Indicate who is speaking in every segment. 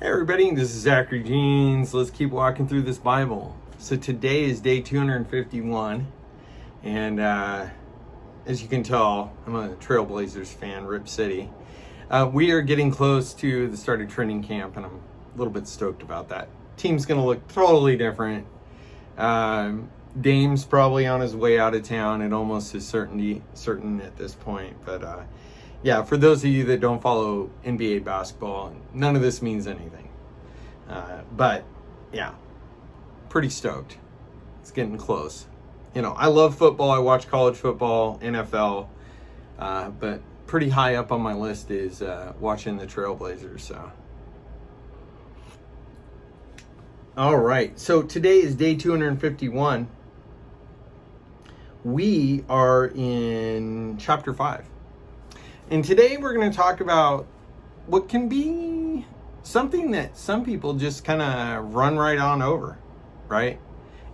Speaker 1: Hey everybody, this is Zachary Jeans. Let's keep walking through this Bible. So today is day 251, and as you can tell, I'm a Trailblazers fan, Rip City. We are getting close to the start of training camp, and I'm a little bit stoked about that. Team's going to look totally different. Dame's probably on his way out of town. It almost is certain at this point, but yeah, for those of you that don't follow NBA basketball, none of this means anything. But yeah, pretty stoked. It's getting close. You know, I love football. I watch college football, NFL, but pretty high up on my list is watching the Trailblazers. So, all right. So today is day 251. We are in chapter 5. And today we're going to talk about what can be something that some people just kind of run right on over, right?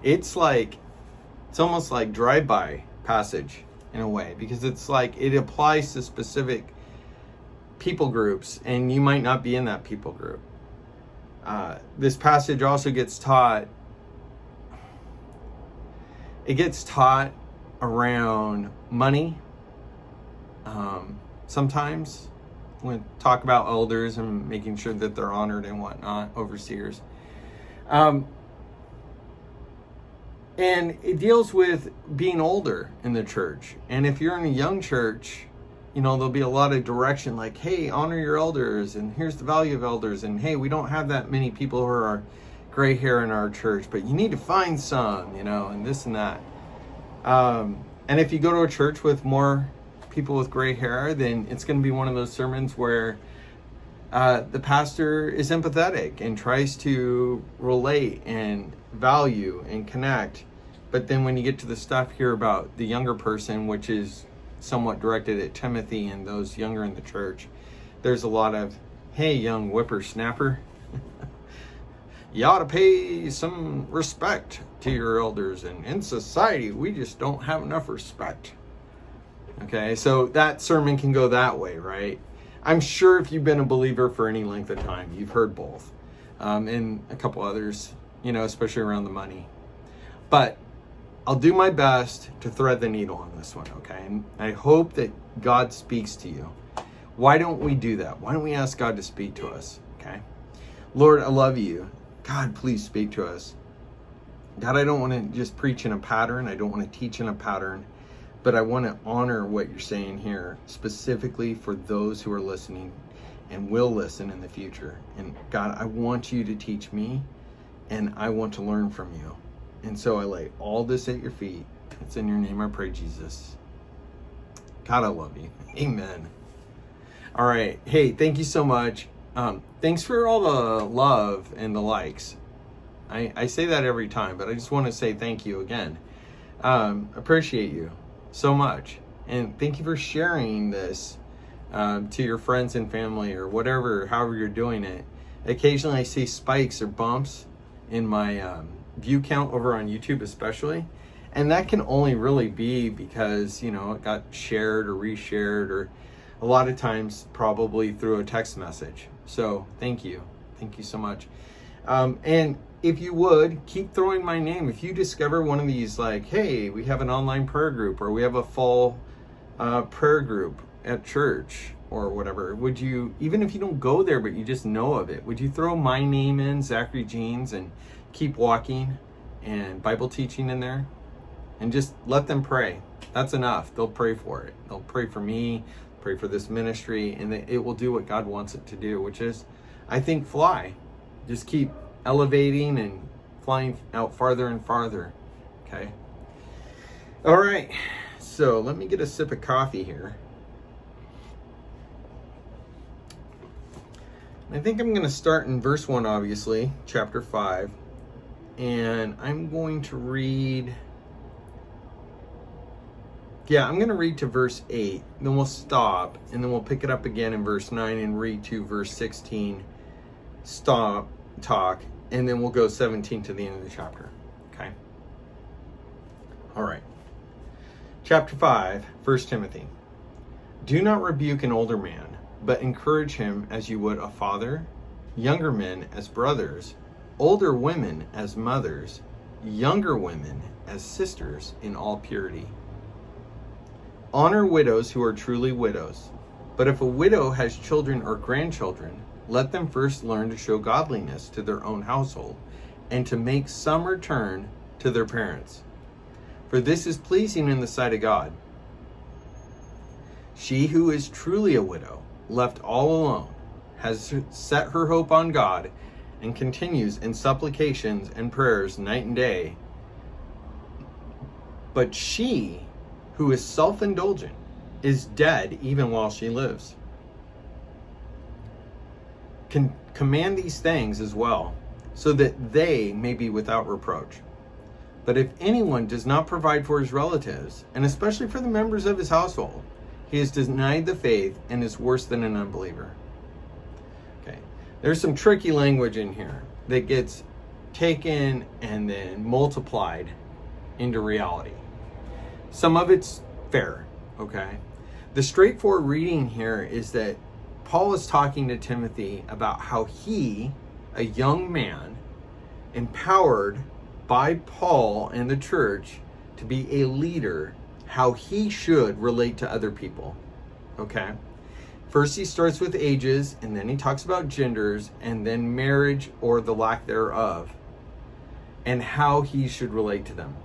Speaker 1: It's almost like drive-by passage in a way, because it's like it applies to specific people groups, and you might not be in that people group. This passage also gets taught around money. Sometimes we talk about elders and making sure that they're honored and whatnot, overseers. And it deals with being older in the church. And if you're in a young church, you know, there'll be a lot of direction like, hey, honor your elders, and here's the value of elders, and hey, we don't have that many people who are gray hair in our church, but you need to find some, you know, and this and that. And if you go to a church with more people with gray hair, then it's going to be one of those sermons where the pastor is empathetic and tries to relate and value and connect. But then when you get to the stuff here about the younger person, which is somewhat directed at Timothy and those younger in the church, there's a lot of, hey, young whippersnapper, you ought to pay some respect to your elders, and in society we just don't have enough respect. Okay, so that sermon can go that way, right? I'm sure if you've been a believer for any length of time, you've heard both, and a couple others, you know, especially around the money. But I'll do my best to thread the needle on this one, okay? And I hope that God speaks to you. Why don't we do that? Why don't we ask God to speak to us, okay? Lord, I love you. God, please speak to us. God, I don't want to just preach in a pattern. I don't want to teach in a pattern. But I want to honor what you're saying here, specifically for those who are listening and will listen in the future. And God, I want you to teach me, and I want to learn from you. And so I lay all this at your feet. It's in your name I pray, Jesus. God, I love you. Amen. All right. Hey, thank you so much. Thanks for all the love and the likes. I say that every time, but I just want to say thank you again. Appreciate you so much, and thank you for sharing this to your friends and family, or however you're doing it. Occasionally I see spikes or bumps in my view count over on YouTube especially, and that can only really be because, you know, it got shared or reshared, or a lot of times probably through a text message. So thank you so much. And if you would, keep throwing my name. If you discover one of these, like, hey, we have an online prayer group, or we have a fall prayer group at church, or whatever, would you, even if you don't go there, but you just know of it, would you throw my name in, Zachary Jeans, and keep walking and Bible teaching in there? And just let them pray. That's enough. They'll pray for it. They'll pray for me, pray for this ministry, and it will do what God wants it to do, which is, I think, fly. Just keep elevating and flying out farther and farther. Okay. All right. So let me get a sip of coffee here. I think I'm going to start in verse 1, obviously, chapter 5. And I'm going to read... Yeah, I'm going to read to verse 8. Then we'll stop. And then we'll pick it up again in verse 9 and read to verse 16. Stop, talk, and then we'll go 17 to the end of the chapter. Okay? All right. Chapter 5, 1 Timothy. Do not rebuke an older man, but encourage him as you would a father. younger men as brothers, older women as mothers, younger women as sisters in all purity. Honor widows who are truly widows. But if a widow has children or grandchildren, let them first learn to show godliness to their own household, and to make some return to their parents. For this is pleasing in the sight of God. She who is truly a widow, left all alone, has set her hope on God, and continues in supplications and prayers night and day. But she who is self-indulgent is dead even while she lives. Command these things as well, so that they may be without reproach. But if anyone does not provide for his relatives, and especially for the members of his household, he has denied the faith and is worse than an unbeliever. Okay, there's some tricky language in here that gets taken and then multiplied into reality. Some of it's fair, okay? The straightforward reading here is that Paul is talking to Timothy about how he, a young man, empowered by Paul and the church to be a leader, how he should relate to other people, okay? First he starts with ages, and then he talks about genders, and then marriage or the lack thereof, and how he should relate to them,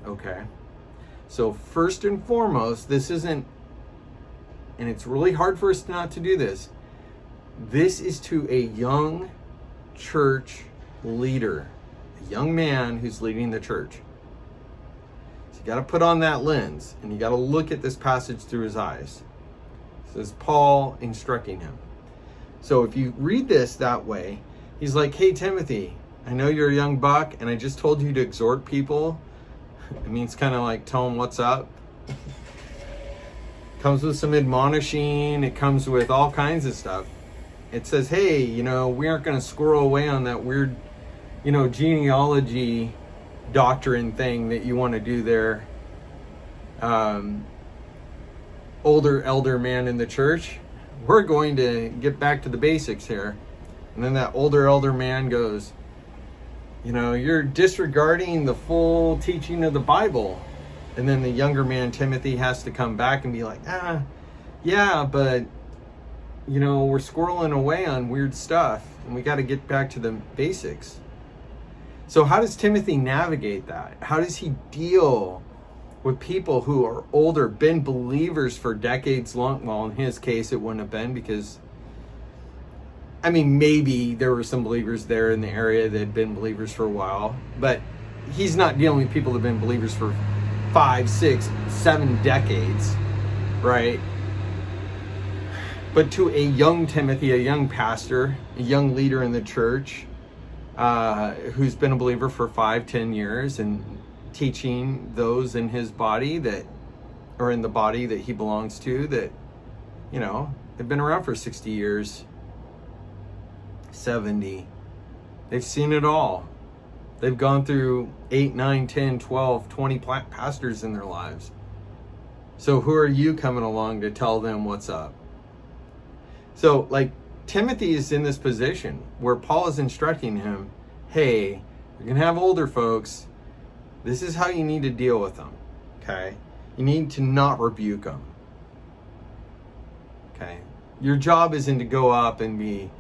Speaker 1: okay? So first and foremost, this isn't, and it's really hard for us not to do this, this is to a young church leader, a young man who's leading the church. So you got to put on that lens, and you got to look at this passage through his eyes. This is Paul instructing him. So if you read this that way, he's like, hey, Timothy, I know you're a young buck, and I just told you to exhort people. It means kind of like tell them what's up. Comes with some admonishing. It comes with all kinds of stuff. It says, hey, we aren't going to squirrel away on that weird, genealogy doctrine thing that you want to do there. Older elder man in the church. We're going to get back to the basics here. And then that older elder man goes, you're disregarding the full teaching of the Bible. And then the younger man, Timothy, has to come back and be like, yeah, but, we're squirreling away on weird stuff, and we got to get back to the basics. So how does Timothy navigate that? How does he deal with people who are older, been believers for decades long? Well, in his case, it wouldn't have been, because maybe there were some believers there in the area that had been believers for a while, but he's not dealing with people that have been believers for 5, 6, 7 decades, right? But to a young Timothy, a young pastor, a young leader in the church, who's been a believer for 5, 10 years and teaching those in his body that, or in the body that he belongs to, that, have been around for 60 years, 70. They've seen it all. They've gone through 8, 9, 10, 12, 20 pastors in their lives. So who are you coming along to tell them what's up? So, Timothy is in this position where Paul is instructing him, hey, you're going to have older folks. This is how you need to deal with them, okay? You need to not rebuke them, okay? Your job isn't to go up and be,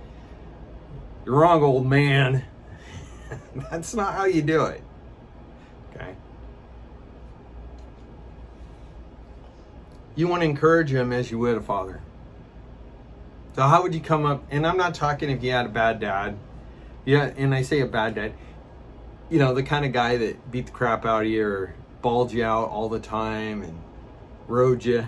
Speaker 1: you're wrong, old man. That's not how you do it, okay? You want to encourage him as you would a father. So how would you come up, and I'm not talking if you had a bad dad, yeah, and I say a bad dad, the kind of guy that beat the crap out of you or bawled you out all the time and rode you,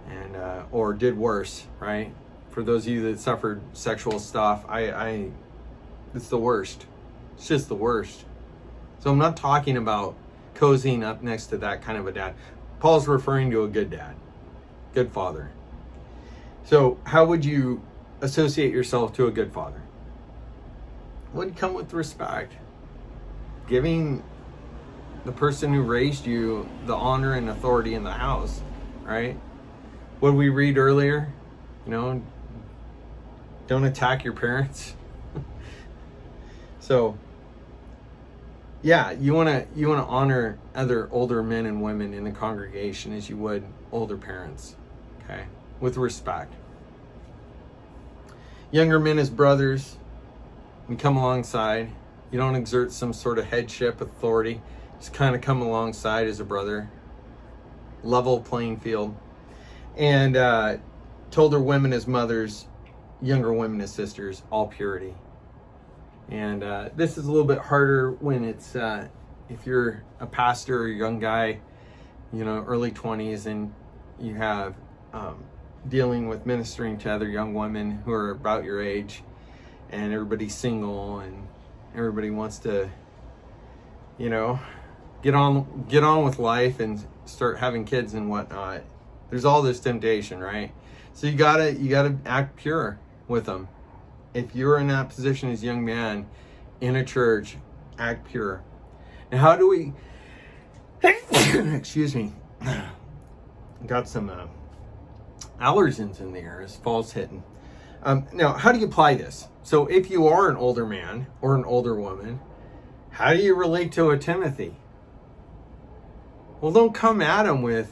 Speaker 1: and or did worse, right? For those of you that suffered sexual stuff, it's the worst. It's just the worst. So I'm not talking about cozying up next to that kind of a dad. Paul's referring to a good dad, good father. So how would you associate yourself to a good father? Would come with respect, giving the person who raised you the honor and authority in the house, right? What we read earlier, don't attack your parents. So, yeah, you wanna honor other older men and women in the congregation as you would older parents, okay, with respect. Younger men as brothers, you come alongside. You don't exert some sort of headship authority. Just kind of come alongside as a brother. Level playing field. And to older women as mothers, younger women as sisters, all purity. And this is a little bit harder when it's, if you're a pastor or a young guy, early 20s, and you have dealing with ministering to other young women who are about your age, and everybody's single and everybody wants to, get on with life and start having kids and whatnot. There's all this temptation, right? So you gotta act pure with them. If you're in that position as a young man in a church, act pure. Now, how do we? Excuse me. Got some allergens in the air as fall's hitting. Now, how do you apply this? So if you are an older man or an older woman, how do you relate to a Timothy? Well, don't come at him with,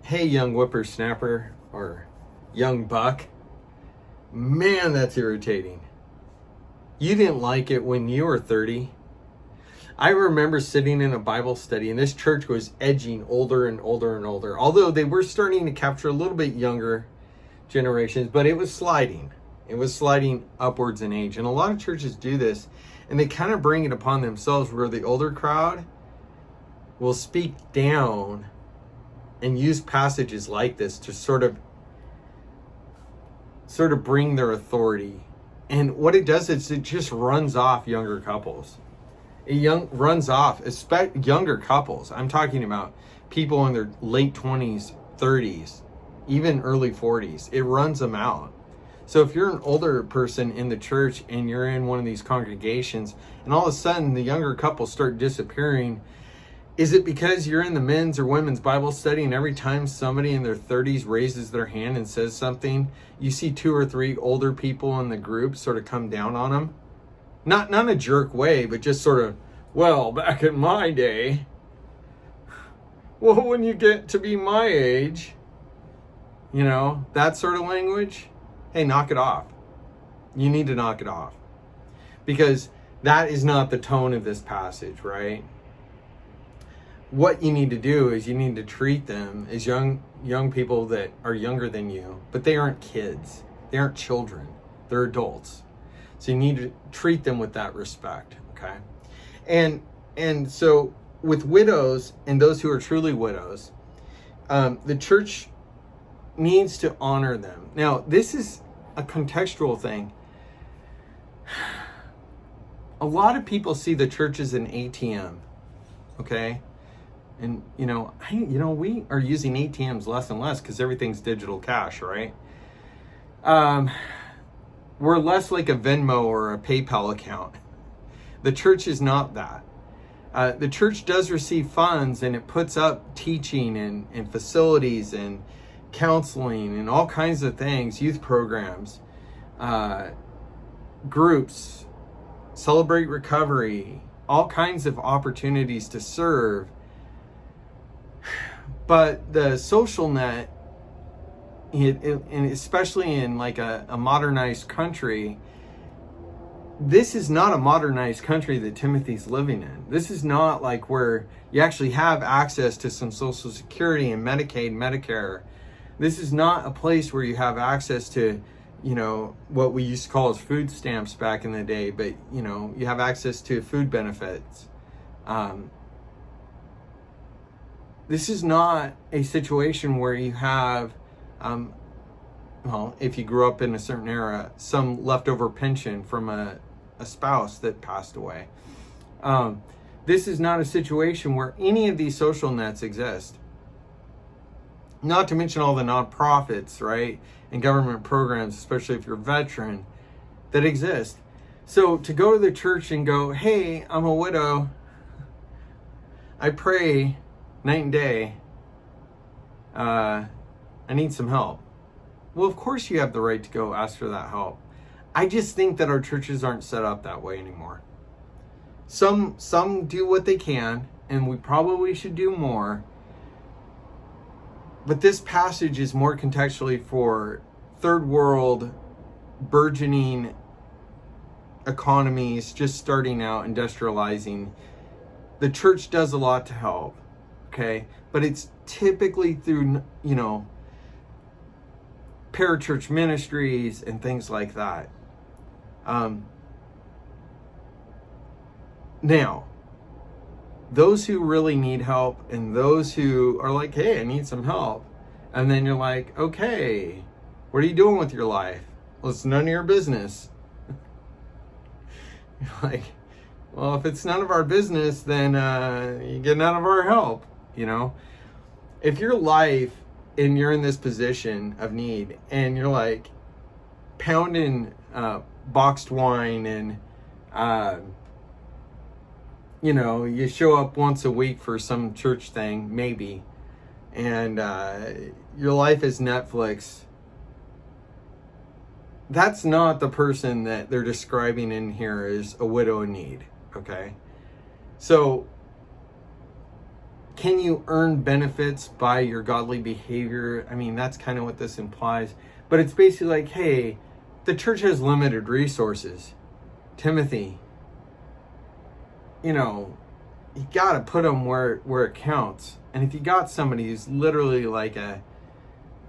Speaker 1: hey, young whippersnapper or young buck. Man, that's irritating. You didn't like it when you were 30. I remember sitting in a Bible study, and this church was edging older and older and older, although they were starting to capture a little bit younger generations, but it was sliding. It was sliding upwards in age. And a lot of churches do this, and they kind of bring it upon themselves where the older crowd will speak down and use passages like this to sort of bring their authority. And what it does is it just runs off younger couples. Runs off younger couples. I'm talking about people in their late 20s, 30s, even early 40s. It runs them out. So if you're an older person in the church and you're in one of these congregations and all of a sudden the younger couples start disappearing, is it because you're in the men's or women's Bible study and every time somebody in their 30s raises their hand and says something, you see 2 or 3 older people in the group sort of come down on them? Not in a jerk way, but just sort of, well, back in my day. Well, when you get to be my age, that sort of language. Hey, knock it off. You need to knock it off. Because that is not the tone of this passage, right? What you need to do is you need to treat them as young people that are younger than you, but they aren't kids. They aren't children. They're adults. So you need to treat them with that respect, okay? And so with widows and those who are truly widows, the church needs to honor them. Now, this is a contextual thing. A lot of people see the church as an ATM, okay? And, we are using ATMs less and less because everything's digital cash, right? We're less like a Venmo or a PayPal account. The church is not that. The church does receive funds and it puts up teaching and facilities and counseling and all kinds of things, youth programs, groups, Celebrate Recovery, all kinds of opportunities to serve. But the social net, and especially in like a modernized country, this is not a modernized country that Timothy's living in. This is not like where you actually have access to some Social Security and Medicaid, Medicare. This is not a place where you have access to, what we used to call as food stamps back in the day, but, you have access to food benefits. This is not a situation where you have, if you grew up in a certain era, some leftover pension from a spouse that passed away. This is not a situation where any of these social nets exist. Not to mention all the nonprofits, right? And government programs, especially if you're a veteran, that exist. So to go to the church and go, hey, I'm a widow. I pray night and day. I need some help. Well, of course you have the right to go ask for that help. I just think that our churches aren't set up that way anymore. Some do what they can, and we probably should do more. But this passage is more contextually for third world, burgeoning economies, just starting out, industrializing. The church does a lot to help, okay? But it's typically through, parachurch ministries and things like that. Now, those who really need help and those who are like, hey, I need some help. And then you're like, okay, what are you doing with your life? Well, it's none of your business. You're like, well, if it's none of our business, then you get none of our help, If your life and you're in this position of need and you're like pounding boxed wine and you show up once a week for some church thing, maybe, and your life is Netflix, that's not the person that they're describing in here as a widow in need, okay? So, can you earn benefits by your godly behavior? I mean, that's kind of what this implies. But it's basically like, hey, the church has limited resources. Timothy, you got to put them where it counts. And if you got somebody who's literally like a,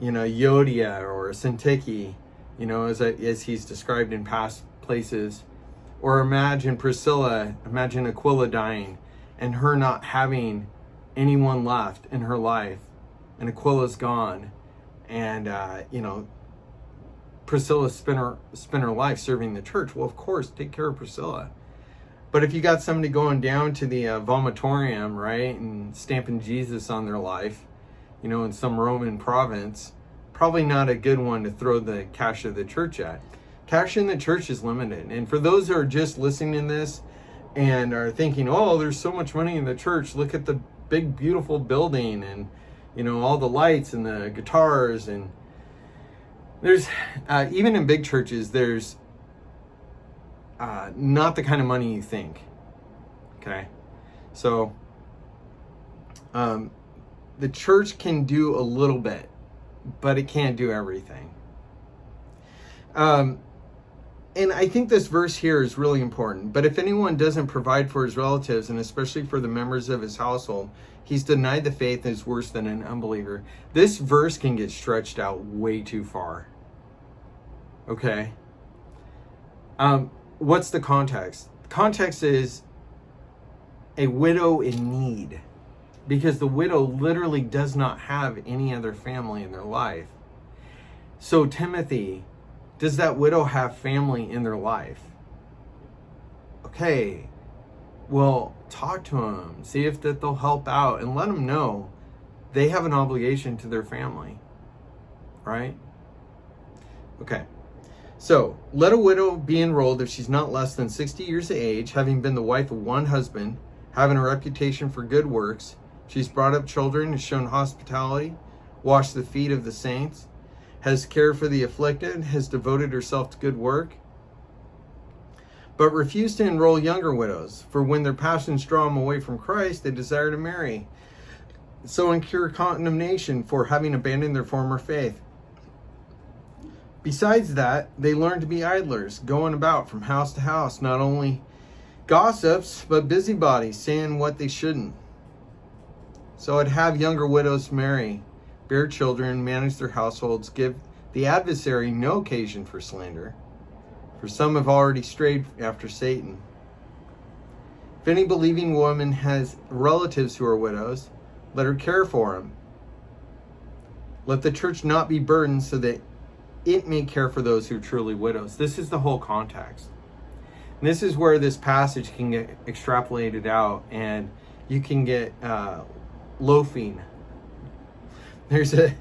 Speaker 1: Euodia or a Syntyche, as he's described in past places, or imagine Aquila dying and her not having anyone left in her life, and Aquila's gone, and Priscilla spent her life serving the church. Well, of course, take care of Priscilla. But if you got somebody going down to the vomitorium, right, and stamping Jesus on their life, in some Roman province, probably not a good one to throw the cash of the church at. Cash in the church is limited. And for those who are just listening to this and are thinking, oh, there's so much money in the church, look at the big, beautiful building and, all the lights and the guitars. And there's, even in big churches, there's not the kind of money you think. Okay. So, the church can do a little bit, but it can't do everything. And I think this verse here is really important. But if anyone doesn't provide for his relatives, and especially for the members of his household, he's denied the faith and is worse than an unbeliever. This verse can get stretched out way too far. Okay? What's the context? The context is a widow in need. Because the widow literally does not have any other family in their life. So Timothy, does that widow have family in their life? Okay, well, talk to them. See if that they'll help out and let them know they have an obligation to their family. Right? Okay. So, let a widow be enrolled if she's not less than 60 years of age, having been the wife of one husband, having a reputation for good works. She's brought up children, has shown hospitality, washed the feet of the saints, has cared for the afflicted, has devoted herself to good work, but refused to enroll younger widows, for when their passions draw them away from Christ, they desire to marry, so incur condemnation for having abandoned their former faith. Besides that, they learn to be idlers, going about from house to house, not only gossips, but busybodies, saying what they shouldn't. So I'd have younger widows marry, bear children, manage their households, give the adversary no occasion for slander, for some have already strayed after Satan. If any believing woman has relatives who are widows, let her care for them. Let the church not be burdened so that it may care for those who are truly widows. This is the whole context. And this is where this passage can get extrapolated out and you can get loafing. There's a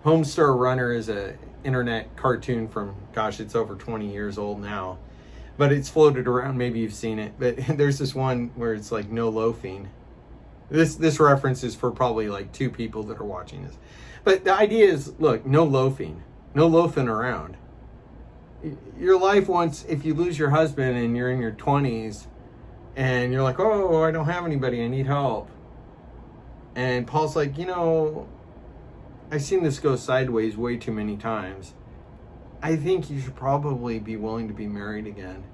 Speaker 1: Homestar Runner is a internet cartoon from, gosh, it's over 20 years old now. But it's floated around, maybe you've seen it. But there's this one where it's like no loafing. This reference is for probably like 2 people that are watching this. But the idea is, look, no loafing. No loafing around. your life once, if you lose your husband and you're in your 20s and you're like, oh, I don't have anybody, I need help. And Paul's like, I've seen this go sideways way too many times. I think you should probably be willing to be married again.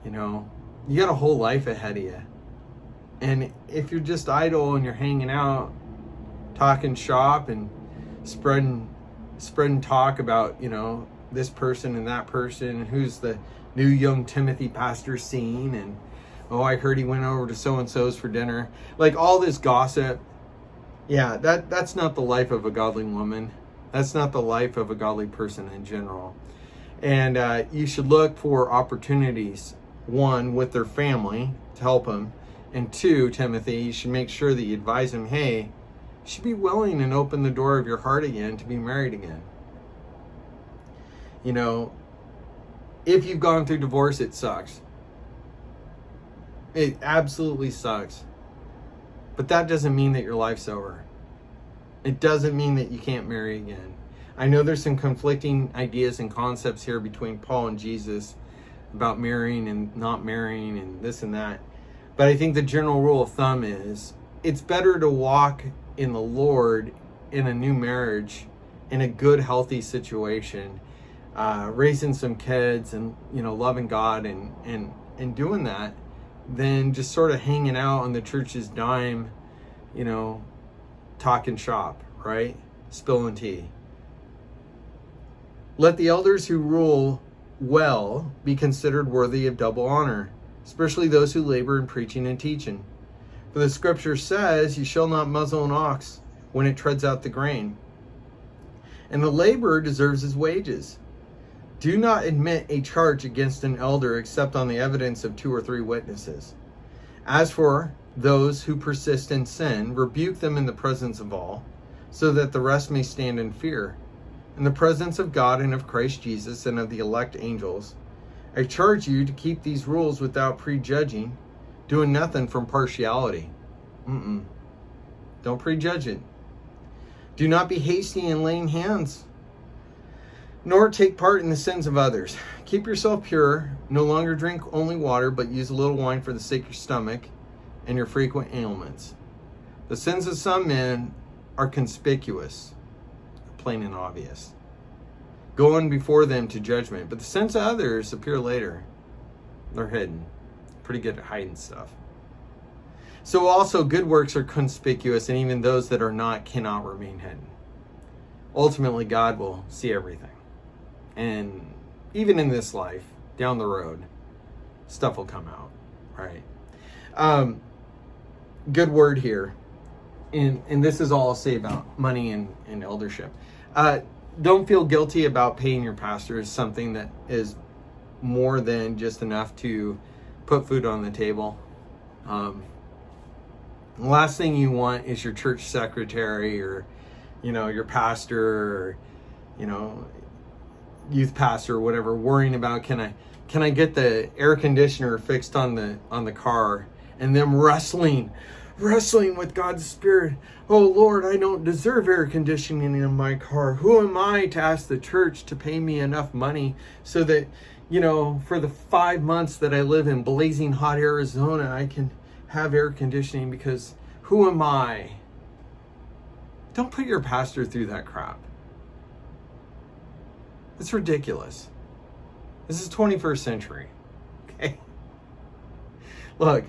Speaker 1: You got a whole life ahead of you. And if you're just idle and you're hanging out, talking shop and spreading talk about, this person and that person, and who's the new young Timothy pastor seen, and I heard he went over to so-and-so's for dinner. Like all this gossip. Yeah, that's not the life of a godly woman. That's not the life of a godly person in general. And you should look for opportunities, one, with their family to help them. And two, Timothy, you should make sure that you advise them, hey, you should be willing and open the door of your heart again to be married again. If you've gone through divorce, it sucks. It absolutely sucks. But that doesn't mean that your life's over. It doesn't mean that you can't marry again. I know there's some conflicting ideas and concepts here between Paul and Jesus about marrying and not marrying and this and that. But I think the general rule of thumb is it's better to walk in the Lord in a new marriage, in a good, healthy situation, raising some kids and, loving God and doing that, than just sort of hanging out on the church's dime, talking shop, right? Spilling tea. Let the elders who rule well be considered worthy of double honor, especially those who labor in preaching and teaching. For the scripture says, you shall not muzzle an ox when it treads out the grain. And the laborer deserves his wages. Do not admit a charge against an elder except on the evidence of 2 or 3 witnesses. As for those who persist in sin, rebuke them in the presence of all, so that the rest may stand in fear. In the presence of God and of Christ Jesus and of the elect angels, I charge you to keep these rules without prejudging, doing nothing from partiality. Don't prejudge it. Do not be hasty in laying hands, nor take part in the sins of others. Keep yourself pure. No longer drink only water, but use a little wine for the sake of your stomach and your frequent ailments. The sins of some men are conspicuous, plain and obvious, going before them to judgment. But the sins of others appear later. They're hidden. Pretty good at hiding stuff. So also good works are conspicuous, and even those that are not cannot remain hidden. Ultimately, God will see everything. And even in this life, down the road, stuff will come out, right? Good word here. And this is all I'll say about money and eldership. Don't feel guilty about paying your pastor is something that is more than just enough to put food on the table. The last thing you want is your church secretary or, your pastor or, youth pastor or whatever worrying about can I get the air conditioner fixed on the car, and them wrestling with God's Spirit. Oh Lord, I don't deserve air conditioning in my car. Who am I to ask the church to pay me enough money so that, for the 5 months that I live in blazing hot Arizona, I can have air conditioning? Because who am I? Don't put your pastor through that crap. It's ridiculous. This is 21st century. Okay? Look,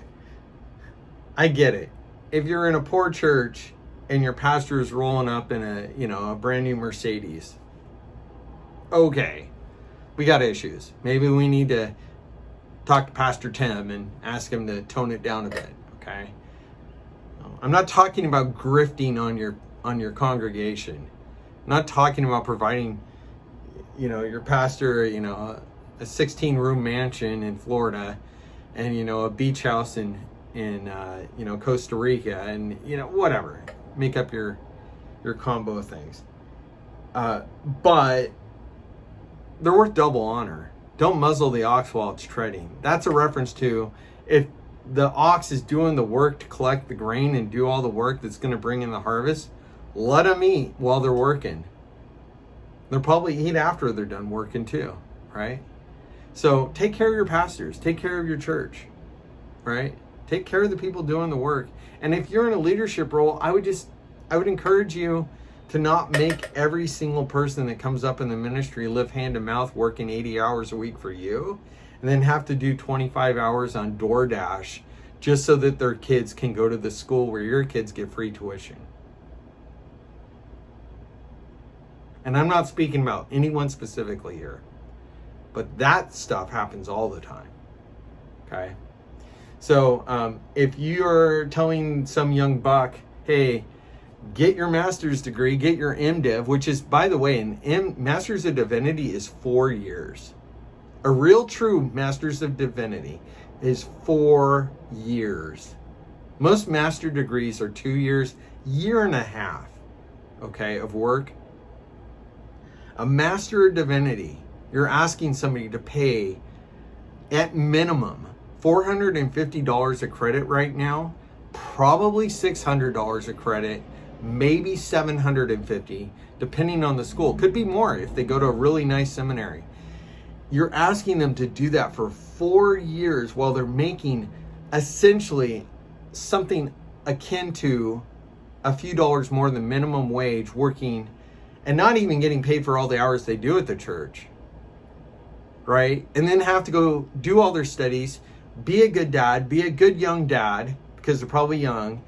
Speaker 1: I get it. If you're in a poor church and your pastor is rolling up in a brand new Mercedes, okay, we got issues. Maybe we need to talk to Pastor Tim and ask him to tone it down a bit, okay? I'm not talking about grifting on your congregation. I'm not talking about providing, your pastor, a 16-room mansion in Florida and, a beach house in Costa Rica and, whatever. Make up your combo of things. But they're worth double honor. Don't muzzle the ox while it's treading. That's a reference to if the ox is doing the work to collect the grain and do all the work that's going to bring in the harvest, let them eat while they're working. They'll probably eat after they're done working too, right? So take care of your pastors, take care of your church, right? Take care of the people doing the work. And if you're in a leadership role, I would encourage you to not make every single person that comes up in the ministry live hand to mouth working 80 hours a week for you and then have to do 25 hours on DoorDash just so that their kids can go to the school where your kids get free tuition. And I'm not speaking about anyone specifically here, but that stuff happens all the time, okay? So if you're telling some young buck, hey, get your master's degree, get your MDiv, which is, by the way, Master's of Divinity is 4 years. A real true Master's of Divinity is 4 years. Most master degrees are 2 years, year and a half, okay, of work. A Master of Divinity, you're asking somebody to pay at minimum $450 a credit right now, probably $600 a credit, maybe $750, depending on the school. Could be more if they go to a really nice seminary. You're asking them to do that for 4 years while they're making essentially something akin to a few dollars more than minimum wage, working and not even getting paid for all the hours they do at the church, right? And then have to go do all their studies, be a good dad, be a good young dad, because they're probably young,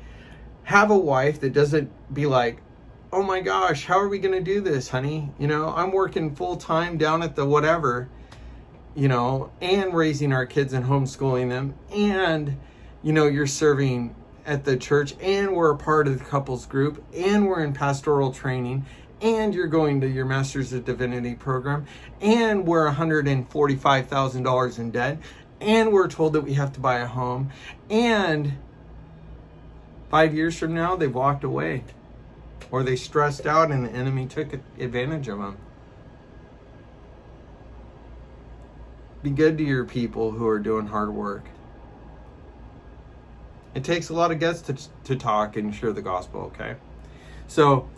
Speaker 1: have a wife that doesn't be like, oh my gosh, how are we going to do this, honey? You know, I'm working full time down at the whatever, you know, and raising our kids and homeschooling them. And, you know, you're serving at the church, and we're a part of the couples group, and we're in pastoral training, and you're going to your Master's of Divinity program, and we're $145,000 in debt, and we're told that we have to buy a home, and 5 years from now, they've walked away, or they stressed out and the enemy took advantage of them. Be good to your people who are doing hard work. It takes a lot of guts to talk and share the gospel, okay? So,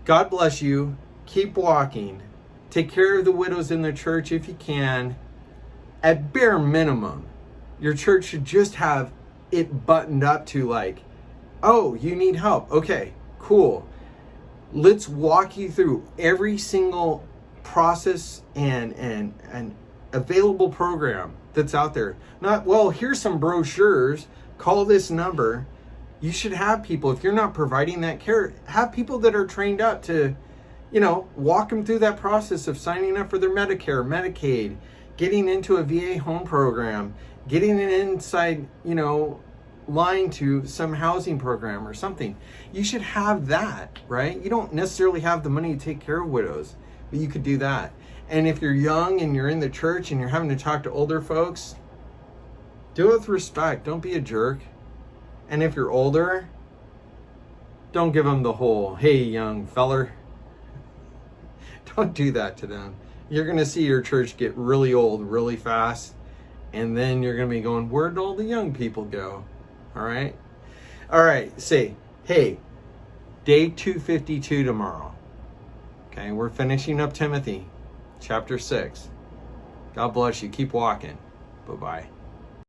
Speaker 1: God bless you. Keep walking. Take care of the widows in the church if you can. At bare minimum, your church should just have it buttoned up to like, oh, you need help. Okay, cool. Let's walk you through every single process and available program that's out there. Not, well, here's some brochures, call this number. You should have people, if you're not providing that care, have people that are trained up to, you know, walk them through that process of signing up for their Medicare, Medicaid, getting into a VA home program, getting an inside, you know, line to some housing program or something. You should have that, right? You don't necessarily have the money to take care of widows, but you could do that. And if you're young and you're in the church and you're having to talk to older folks, do it with respect. Don't be a jerk. And if you're older, don't give them the whole, hey, young feller. Don't do that to them. You're going to see your church get really old really fast. And then you're going to be going, where'd all the young people go? All right? All right, say, hey, day 252 tomorrow. Okay, we're finishing up Timothy, chapter 6. God bless you. Keep walking. Bye-bye.